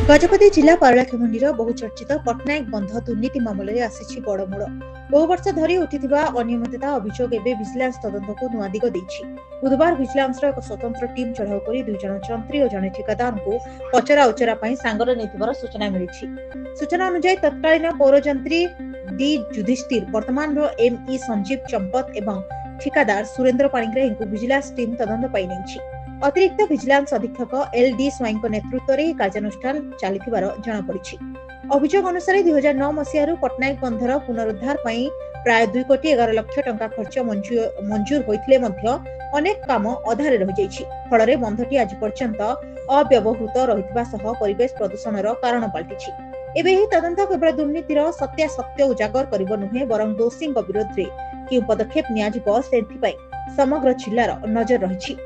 गजपति जिला पारलाखेमुंडीर बहुचर्चित पट्टनायक बंध दुर्नीति मामलें आसी बड़ मोड़। बहु वर्ष धरी उठिथिबा अनियमितता अभियोग एवं विजिलेंस तदंत को नुआ दिग देछि। बुधवार विजिलेंस एक स्वतंत्र टीम चढ़ाऊ कर 2 जन जंत्री और जड़े ठिकादार को पचरा उचरा सांगरे नहीं सूचना मिली। सूचना अनुसार तत्कालीन पौरजंत्री डी युधिष्ठिर वर्तमान एमई संजीव चंपत एवं ठिकादार सुरेंद्र पाणिग्राही को विजिलेंस टीम तदंत पाई नहीं। अतिरिक्त विजिलेंस अधीक्षक एल.डी. स्वाईं नेतृत्व में कार्यानुष्ठान चलिथिबार जଣାपड़िछि। अभियोग अनुसार 2009 मसीह पट्टनायक बंधर पुनरुद्धार प्राय 2 कोटी 11 लाख टंका खर्च मंजूर होइथिले मध्य अनेक काम अधारे रहि जाइछि। फଳରେ बंधटी आज पर्यंत अव्यवहृत रहितबा सह परिवेश प्रदूषणर कारण पलटिछि। एबे ही तदंत केवल दुर्नीतिर सत्यासत्य उजागर करिब नुहे बरं दोषीଙ୍କ विरोध रे कि पदक्षेप नियाजिब सेथिपई समग्र जिल्लार नजर रहिछि।